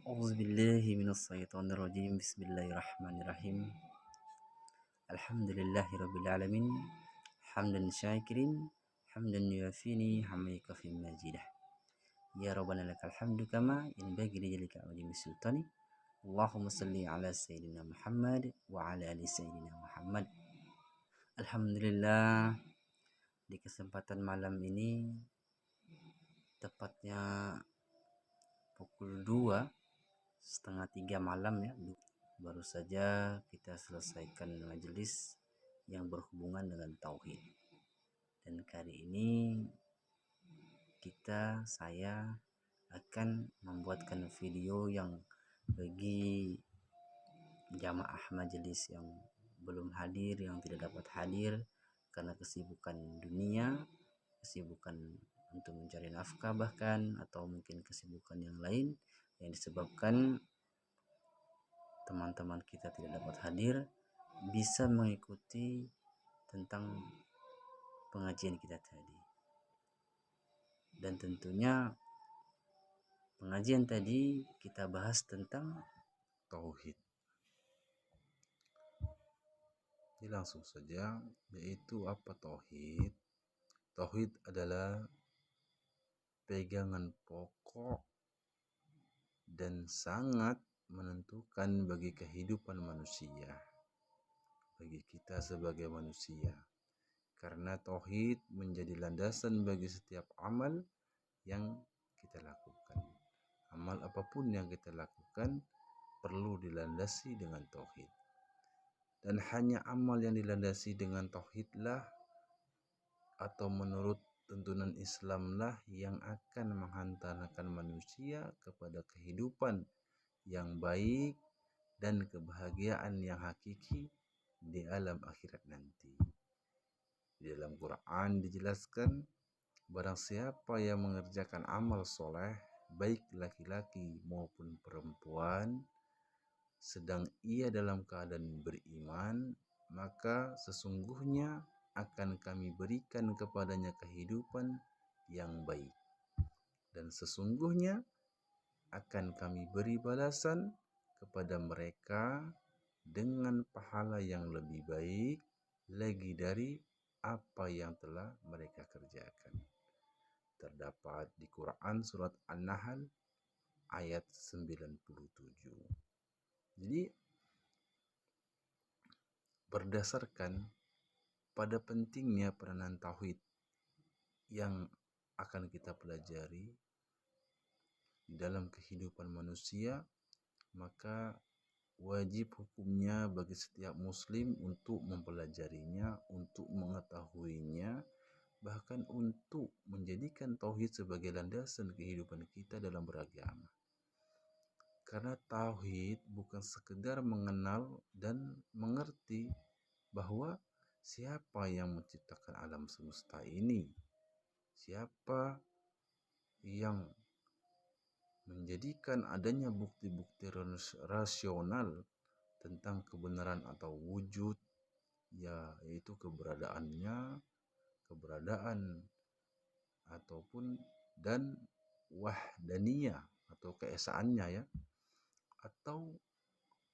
A'udzubillahi minasyaitonirrajim. Bismillahirrahmanirrahim. Alhamdulillahirabbil alamin. Hamdan syakirin, hamdan yuafini hamdaka fi majidah. Ya rabbana lakal hamdu kama yanbaghi li jalika azimi sultani. Allahumma salli ala sayyidina Muhammad wa ala ali sayyidina Muhammad. Alhamdulillah, di kesempatan malam ini tepatnya pukul 2:30 malam ya, baru saja kita selesaikan majelis yang berhubungan dengan tauhid. Dan kali ini saya akan membuatkan video yang bagi jamaah majelis yang belum hadir, yang tidak dapat hadir karena kesibukan dunia, kesibukan untuk mencari nafkah bahkan, atau mungkin kesibukan yang lain yang disebabkan teman-teman kita tidak dapat hadir, bisa mengikuti tentang pengajian kita tadi. Dan tentunya pengajian tadi kita bahas tentang tauhid. Ini langsung saja, yaitu apa tauhid? Tauhid adalah pegangan pokok dan sangat menentukan bagi kehidupan manusia, bagi kita sebagai manusia. Karena tauhid menjadi landasan bagi setiap amal yang kita lakukan. Amal apapun yang kita lakukan perlu dilandasi dengan tauhid. Dan hanya amal yang dilandasi dengan tauhidlah atau menurut tuntunan Islamlah yang akan menghantarkan manusia kepada kehidupan yang baik dan kebahagiaan yang hakiki di alam akhirat nanti. Di dalam Quran dijelaskan, barang siapa yang mengerjakan amal soleh, baik laki-laki maupun perempuan, sedang ia dalam keadaan beriman, maka sesungguhnya akan kami berikan kepadanya kehidupan yang baik. Dan sesungguhnya akan kami beri balasan kepada mereka dengan pahala yang lebih baik lagi dari apa yang telah mereka kerjakan. Terdapat di Quran surat An-Nahl ayat 97. Jadi berdasarkan pada pentingnya peranan tauhid yang akan kita pelajari di dalam kehidupan manusia, maka wajib hukumnya bagi setiap muslim untuk mempelajarinya, untuk mengetahuinya, bahkan untuk menjadikan tauhid sebagai landasan kehidupan kita dalam beragama. Karena tauhid bukan sekedar mengenal dan mengerti bahwa siapa yang menciptakan alam semesta ini, siapa yang menjadikan adanya bukti-bukti rasional tentang kebenaran atau wujud, yaitu keberadaan ataupun dan wahdaniyah atau keesaannya ya, atau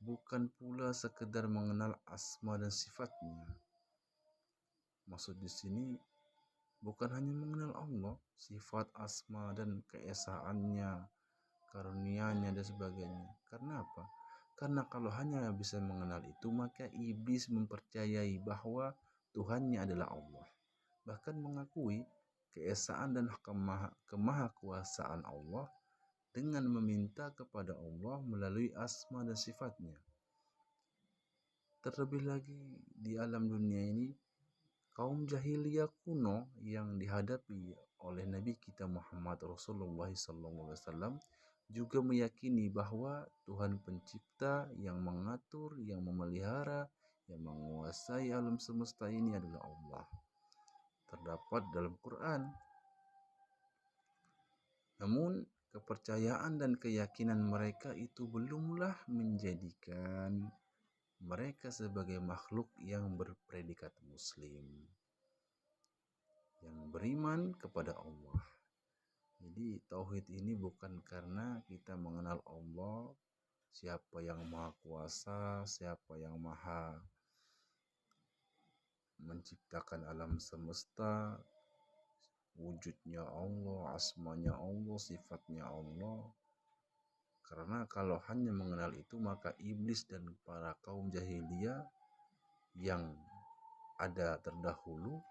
bukan pula sekedar mengenal asma dan sifatnya. Maksud di sini bukan hanya mengenal Allah, sifat, asma dan keesaannya, karunia-Nya dan sebagainya. Karena apa? Karena kalau hanya bisa mengenal itu, maka iblis mempercayai bahwa Tuhannya adalah Allah. Bahkan mengakui keesaan dan kemahakuasaan Allah dengan meminta kepada Allah melalui asma dan sifatnya. Terlebih lagi di alam dunia ini, kaum jahiliyah kuno yang dihadapi oleh Nabi kita Muhammad Rasulullah SAW juga meyakini bahwa Tuhan pencipta yang mengatur, yang memelihara, yang menguasai alam semesta ini adalah Allah. Terdapat dalam Quran. Namun kepercayaan dan keyakinan mereka itu belumlah menjadikan mereka sebagai makhluk yang berpredikat muslim, yang beriman kepada Allah. Jadi tauhid ini bukan karena kita mengenal Allah, siapa yang maha kuasa, siapa yang maha menciptakan alam semesta, wujudnya Allah, asmanya Allah, sifatnya Allah. Karena kalau hanya mengenal itu, maka iblis dan para kaum jahiliyah yang ada terdahulu,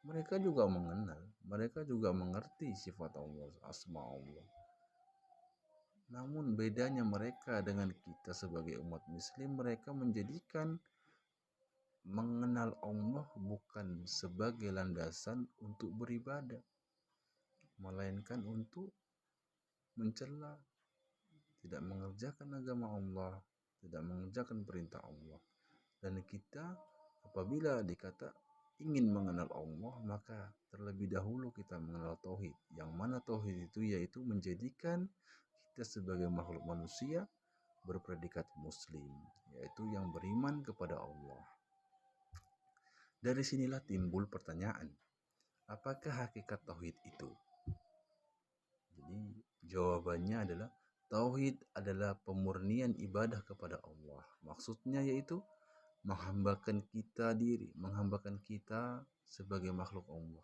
mereka juga mengenal, mereka juga mengerti sifat Allah, asma Allah. Namun bedanya mereka dengan kita sebagai umat muslim, mereka menjadikan mengenal Allah bukan sebagai landasan untuk beribadah, melainkan untuk mencela, tidak mengerjakan agama Allah, tidak mengerjakan perintah Allah. Dan kita apabila dikata ingin mengenal Allah, maka terlebih dahulu kita mengenal tauhid. Yang mana tauhid itu yaitu menjadikan kita sebagai makhluk manusia berpredikat muslim, yaitu yang beriman kepada Allah. Dari sinilah timbul pertanyaan, apakah hakikat tauhid itu? Jadi jawabannya adalah tauhid adalah pemurnian ibadah kepada Allah. Maksudnya yaitu menghambakan kita sebagai makhluk Allah,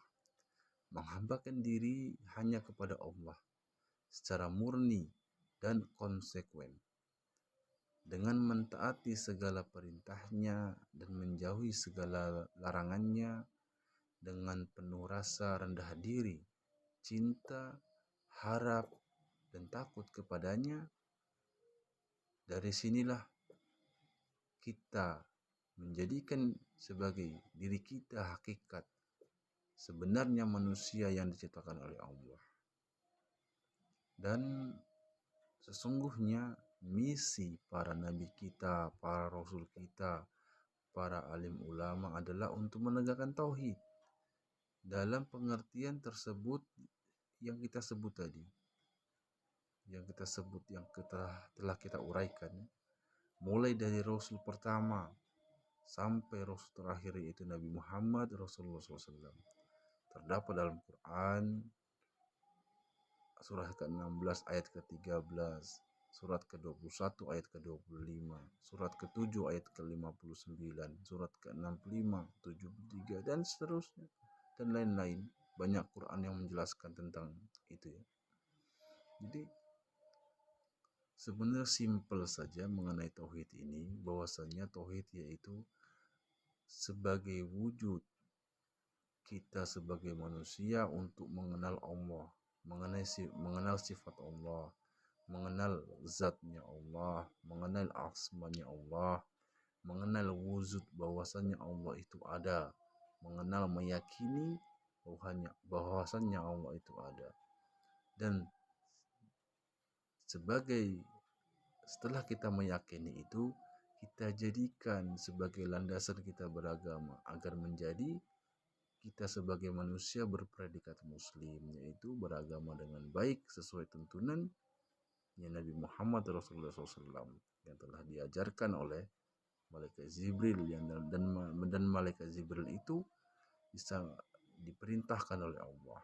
menghambakan diri hanya kepada Allah secara murni dan konsekuen, dengan mentaati segala perintahnya dan menjauhi segala larangannya, dengan penuh rasa rendah diri, cinta, harap, dan takut kepadanya. Dari sinilah kita menjadikan sebagai diri kita hakikat sebenarnya manusia yang diciptakan oleh Allah. Dan sesungguhnya misi para nabi kita, para rasul kita, para alim ulama adalah untuk menegakkan tauhid dalam pengertian tersebut yang kita sebut tadi, yang telah kita uraikan, mulai dari rasul pertama sampai rasul terakhir yaitu Nabi Muhammad Rasulullah SAW. Terdapat dalam Quran surah ke-16 ayat ke-13, surat ke-21 ayat ke-25, surat ke-7 ayat ke-59, surat ke-65, 73, dan seterusnya, dan lain-lain. Banyak Quran yang menjelaskan tentang itu ya. Jadi sebenarnya simpel saja mengenai tauhid ini, bahwasanya tauhid yaitu sebagai wujud kita sebagai manusia untuk mengenal Allah, mengenal sifat Allah, mengenal zatnya Allah, mengenal asmanya Allah, mengenal wujud bahwasannya Allah itu ada, mengenal meyakini bahwasannya Allah itu ada. Dan setelah kita meyakini itu, kita jadikan sebagai landasan kita beragama agar menjadi kita sebagai manusia berpredikat muslim, yaitu beragama dengan baik sesuai tuntunan Nabi Muhammad Rasulullah SAW yang telah diajarkan oleh malaikat Jibril, dan malaikat Jibril itu bisa diperintahkan oleh Allah.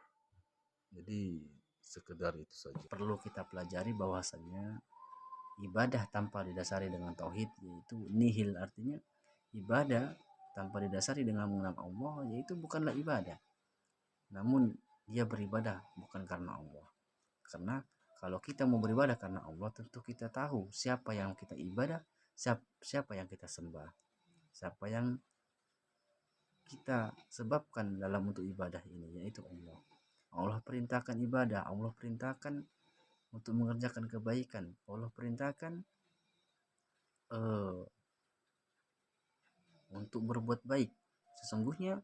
Jadi sekedar itu saja. Perlu kita pelajari bahwasanya ibadah tanpa didasari dengan tauhid yaitu nihil, artinya ibadah tanpa didasari dengan mengenal Allah yaitu bukanlah ibadah, namun dia beribadah bukan karena Allah. Karena kalau kita mau beribadah karena Allah, tentu kita tahu siapa yang kita ibadah, siapa yang kita sembah, siapa yang kita sebabkan dalam untuk ibadah ini, yaitu Allah. Allah perintahkan ibadah, Allah perintahkan untuk mengerjakan kebaikan, Allah perintahkan untuk berbuat baik. Sesungguhnya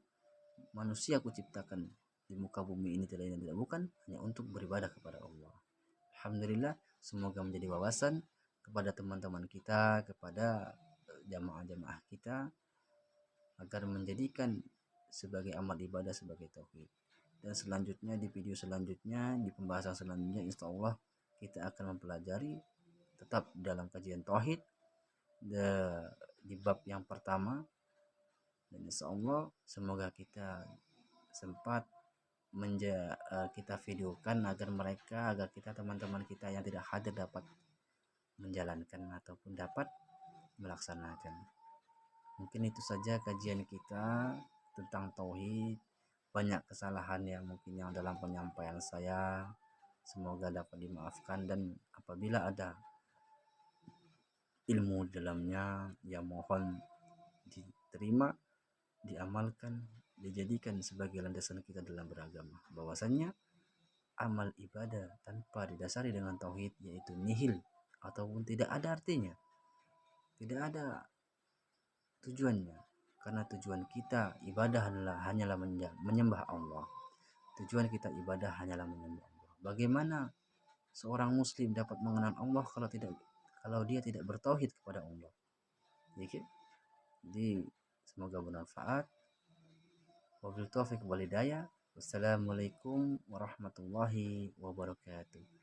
manusia aku ciptakan di muka bumi ini tidak lain tidak bukan hanya untuk beribadah kepada Allah. Alhamdulillah, semoga menjadi wawasan kepada teman-teman kita, kepada jamaah-jamaah kita, agar menjadikan sebagai amal ibadah sebagai tauhid. Dan selanjutnya di video selanjutnya, di pembahasan selanjutnya, insya Allah kita akan mempelajari tetap dalam kajian tauhid di bab yang pertama. Dan insya Allah semoga kita sempat kita videokan agar kita teman-teman kita yang tidak hadir dapat menjalankan ataupun dapat melaksanakan. Mungkin itu saja kajian kita tentang tauhid. Banyak kesalahan yang mungkin yang dalam penyampaian saya, semoga dapat dimaafkan, dan apabila ada ilmu dalamnya yang mohon diterima, diamalkan, dijadikan sebagai landasan kita dalam beragama. Bahwasannya amal ibadah tanpa didasari dengan tauhid yaitu nihil ataupun tidak ada artinya, tidak ada tujuannya, karena tujuan kita ibadah hanyalah menyembah Allah. Tujuan kita ibadah hanyalah menyembah Allah. Bagaimana seorang muslim dapat mengenal Allah kalau dia tidak bertauhid kepada Allah? Jadi semoga bermanfaat. Wabillahi taufiq wal hidayah. Wassalamualaikum warahmatullahi wabarakatuh.